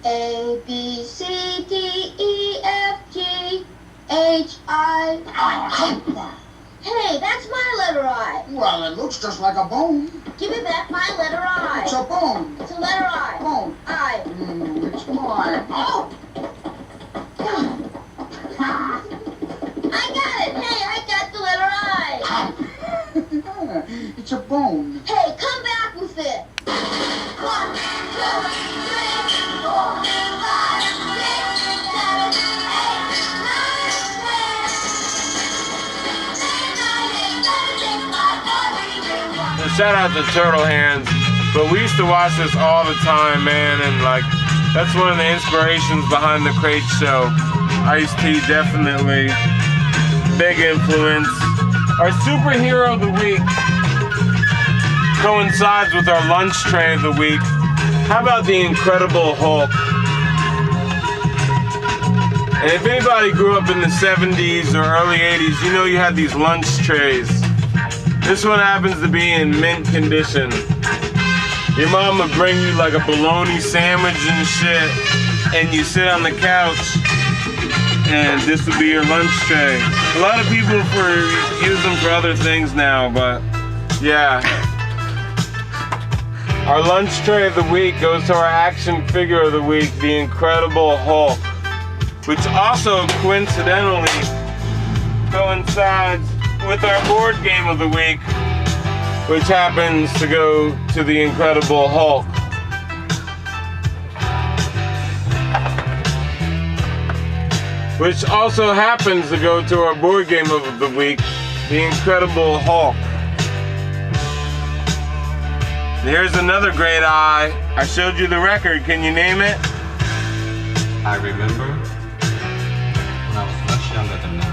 A, B, C, D, E, F, G, H, I. Hey, that's my letter I. Well, it looks just like a bone. Give me back my letter I. It's a bone. It's a letter I. Bone. I. It's mine. Oh! I got it. Hey, I got the letter I. It's a bone. Hey, come back with it. 1, 2, 3, 4, 5, 6, 7, 8, 9, 10. Shout out to Turtle Hands, but we used to watch this all the time, man, and like that's one of the inspirations behind the CRATEShow. Ice-T definitely big influence. Our superhero of the week coincides with our lunch tray of the week. How about the Incredible Hulk? And if anybody grew up in the 70s or early 80s, you know you had these lunch trays. This one happens to be in mint condition. Your mom would bring you like a bologna sandwich and shit, and you sit on the couch, and this would be your lunch tray. A lot of people use them for other things now, but yeah. Our lunch tray of the week goes to our action figure of the week, the Incredible Hulk, which also coincidentally coincides with our board game of the week, which happens to go to the Incredible Hulk. Which also happens to go to our board game of the week, the Incredible Hulk. Here's another great eye. I showed you the record. Can you name it? I remember when I was much younger than now.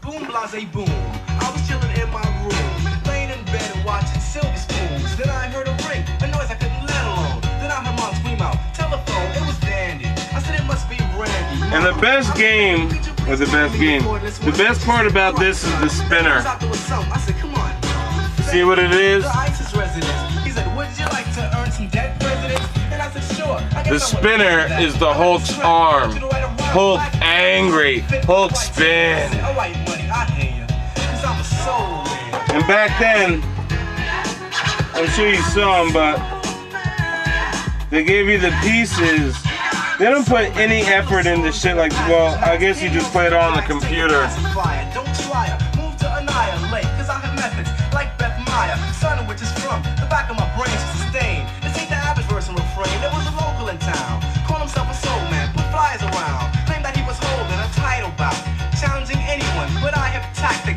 Boom, blase, boom. I was chilling in my room, laying in bed and watching Silver Spoons. Then I heard a ring, a noise I couldn't let alone. Then I heard Mom scream out, telephone, it was Dandy. I said it must be Randy. And the best game, or the best part about this is the spinner. See what it is? The spinner is the Hulk's arm. Hulk angry. Hulk spin. And back then, I'm sure you saw them, but they gave you the pieces. They don't put any effort into shit like, well, I guess you just play it on the computer.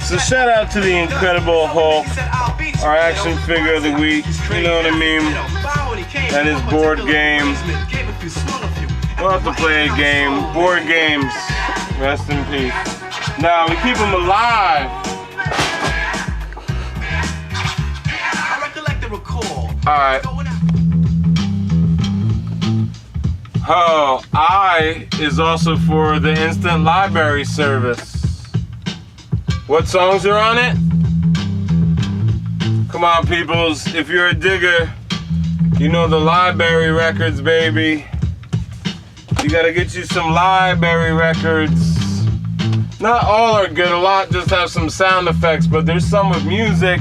So shout out to the Incredible Hulk, our action figure of the week, you know what I mean? That is board game. We'll have to play a game. Board games. Rest in peace. Now we keep them alive. Alright. Oh, I is also for the instant library service. What songs are on it? Come on, peoples. If you're a digger, you know the library records, baby. You gotta get you some library records. Not all are good, a lot just have some sound effects, but there's some with music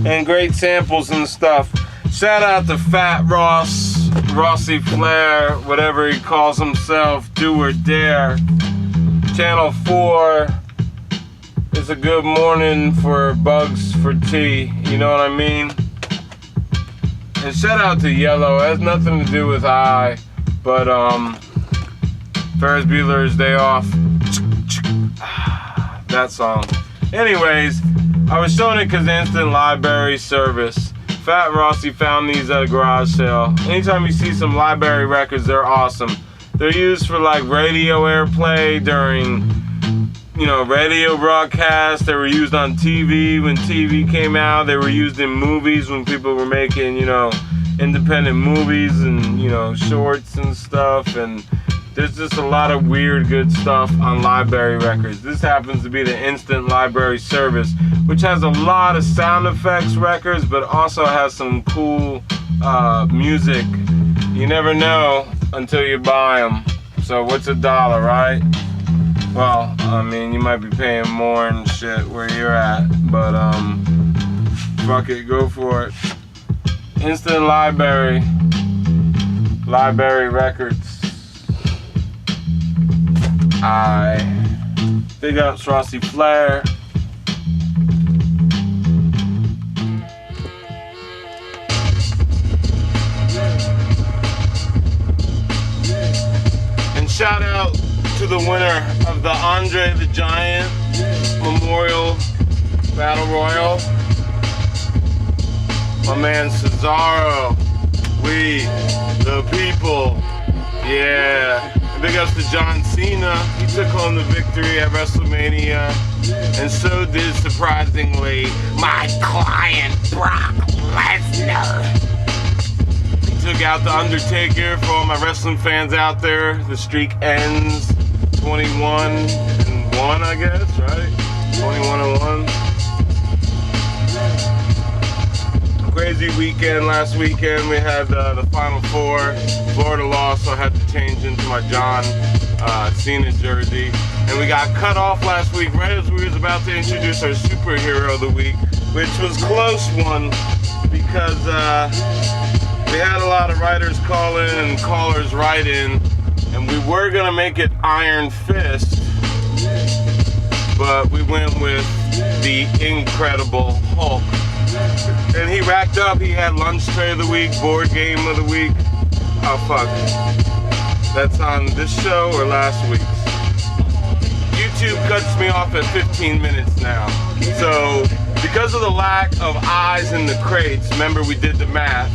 and great samples and stuff. Shout out to Fat Ross, Rossi Flair, whatever he calls himself, Do or Dare. Channel 4 is a good morning for bugs for tea, you know what I mean? And shout out to Yellow, it has nothing to do with I, but Ferris Bueller's Day Off, that song. Anyways, I was showing it because instant library service. Fat Rossi found these at a garage sale. Anytime you see some library records, they're awesome. They're used for like radio airplay during, you know, radio broadcasts. They were used on TV when TV came out. They were used in movies when people were making, you know, independent movies and, you know, shorts and stuff. And There's just a lot of weird good stuff on Library Records. This happens to be the instant library service, which has a lot of sound effects records, but also has some cool music. You never know until you buy them. So what's $1, right? Well, I mean, you might be paying more and shit where you're at, but fuck it, go for it. Instant Library Records. Big ups Rossi Flair. And shout out to the winner of the Andre the Giant Memorial Battle Royal, my man Cesaro. We the people. Yeah. Big ups to John Cena. He took home the victory at WrestleMania. And so did, surprisingly, my client, Brock Lesnar. He took out The Undertaker. For all my wrestling fans out there, the streak ends 21-1, I guess, right? 21-1. Crazy weekend last weekend. We had the Final Four. Florida lost, so I had to change into my John Cena jersey. And we got cut off last week right as we was about to introduce our superhero of the week, which was a close one because we had a lot of writers call in and callers write in, and we were gonna make it Iron Fist, but we went with the Incredible Hulk. And he racked up. He had Lunch Tray of the Week, Board Game of the Week. Oh fuck. That's on this show or last week's? YouTube cuts me off at 15 minutes now. So, because of the lack of eyes in the crates, remember we did the math,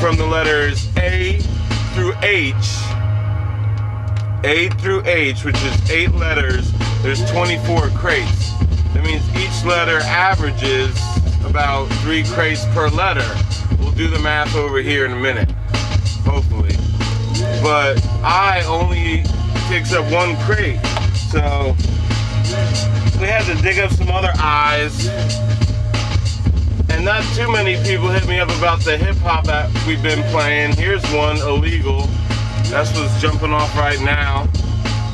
from the letters A through H, which is 8 letters, there's 24 crates. That means each letter averages about 3 crates per letter. We'll do the math over here in a minute, hopefully. But I only takes up 1 crate, so we had to dig up some other eyes. And not too many people hit me up about the hip hop that we've been playing. Here's one, Illegal. That's what's jumping off right now.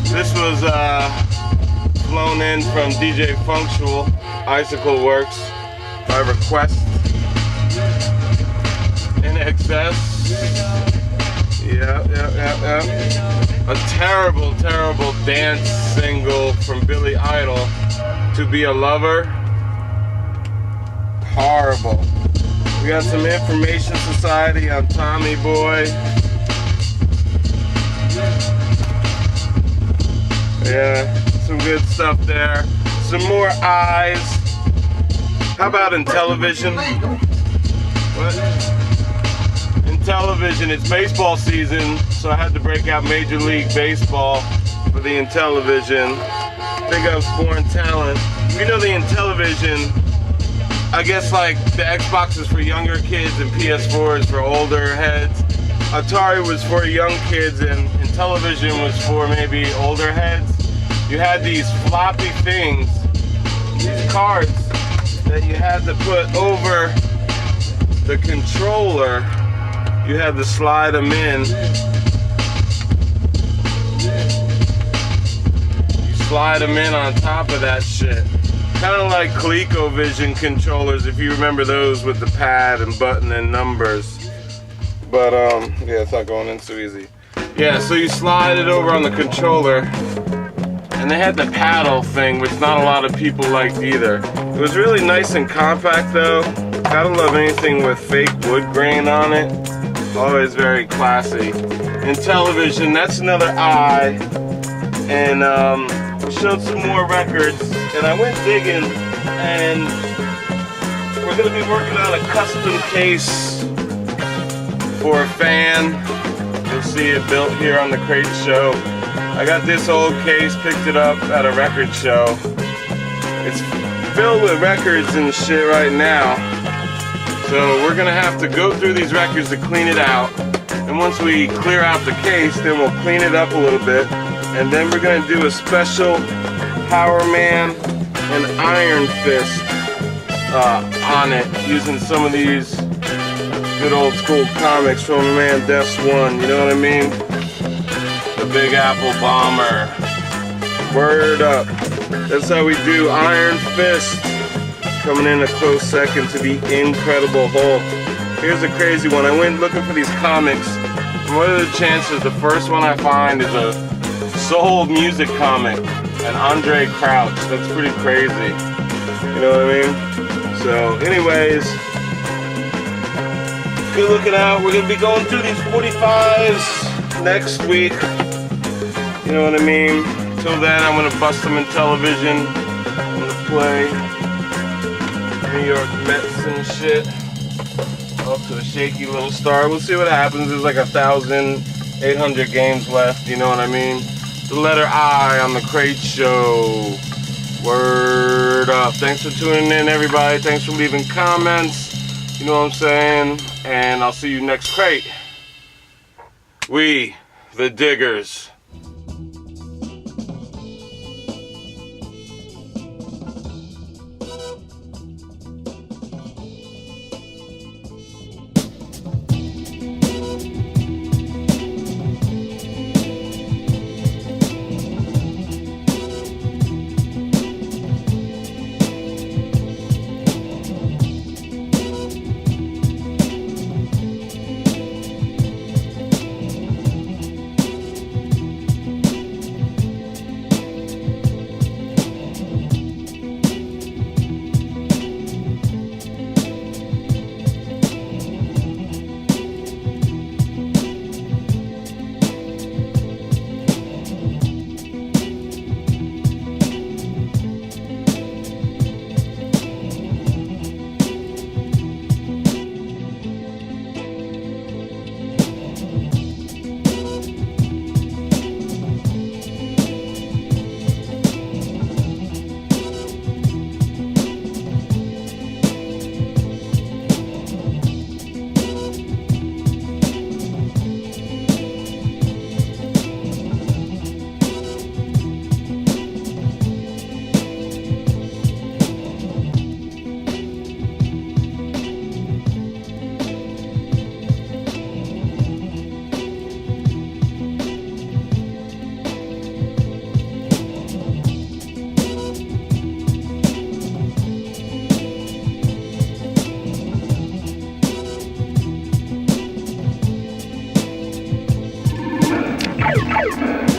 This was flown in from DJ Functional, Icicle Works, by request. In excess. Yeah. A terrible dance single from Billy Idol, To Be a Lover. Horrible. We got some Information Society on Tommy Boy. Yeah, some good stuff there. Some more eyes. How about in television? What? In television, it's baseball season, so I had to break out Major League Baseball for the Intellivision. Big up Foreign Talent. You know the Intellivision, I guess like the Xbox is for younger kids and PS4 is for older heads. Atari was for young kids and Intellivision was for maybe older heads. You had these floppy things, these cards that you had to put over the controller. You had to slide them in. You slide them in on top of that shit. Kind of like ColecoVision controllers, if you remember those with the pad and button and numbers. But yeah, it's not going in so easy. Yeah, so you slide it over on the controller. And they had the paddle thing, which not a lot of people liked either. It was really nice and compact though. Gotta love anything with fake wood grain on it. Always very classy. In television, that's another eye. And showed some more records. And I went digging, and we're gonna be working on a custom case for a fan. You'll see it built here on the CRATEShow. I got this old case, picked it up at a record show. It's filled with records and shit right now. So we're gonna have to go through these records to clean it out. And And once we clear out the case, then we'll clean it up a little bit. And then we're gonna do a special Power Man and Iron Fist on it, using some of these good old school comics from my man Des One, you know what I mean? The Big Apple Bomber. Word up. That's how we do Iron Fist. Coming in a close second to the Incredible Hulk. Here's a crazy one. I went looking for these comics. What are the chances the first one I find is a soul music comic and Andre Crouch? That's pretty crazy. You know what I mean? So anyways, good looking out. We're gonna be going through these 45s next week. You know what I mean? Till then, I'm gonna bust them in television. I'm gonna play New York Mets and shit. Off to a shaky little start. We'll see what happens. There's like 1,800 games left. You know what I mean? The letter I on the Crate Show. Word up. Thanks for tuning in, everybody. Thanks for leaving comments. You know what I'm saying? And I'll see you next crate. We, the Diggers.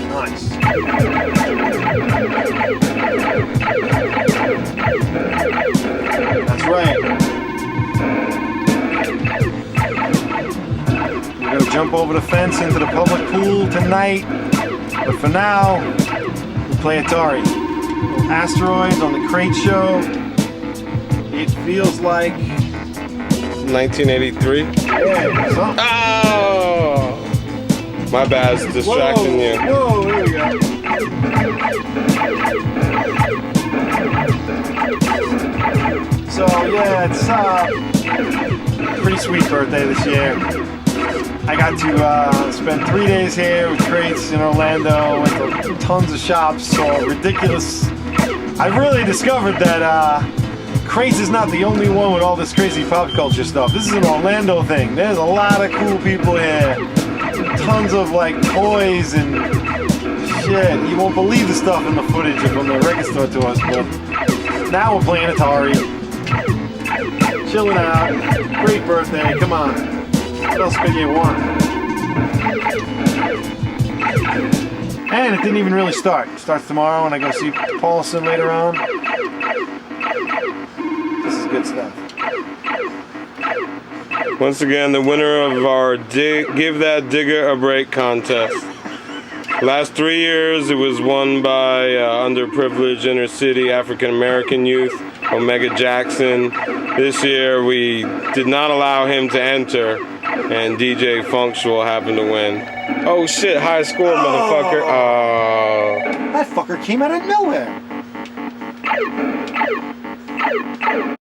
Nice. That's right. We're gonna jump over the fence into the public pool tonight. But for now, we play Atari. Asteroids on the Crate Show. It feels like 1983. yeah, something. Oh! My bad, it's distracting you. Whoa, there we go. So yeah, it's pretty sweet birthday this year. I got to spend 3 days here with Crates in Orlando, went to tons of shops, saw ridiculous. I've really discovered that Crates is not the only one with all this crazy pop culture stuff. This is an Orlando thing. There's a lot of cool people here. Tons of like toys and shit. You won't believe the stuff in the footage from the record store to us, but now we're playing Atari. Chilling out. Great birthday. Come on. What else could you want? And it didn't even really start. It starts tomorrow when I go see Paulson later on. This is good stuff. Once again, the winner of our Give That Digger a Break contest. Last 3 years, it was won by underprivileged inner city African American youth, Omega Jackson. This year, we did not allow him to enter, and DJ Functional happened to win. Oh shit, high score, motherfucker. That fucker came out of nowhere.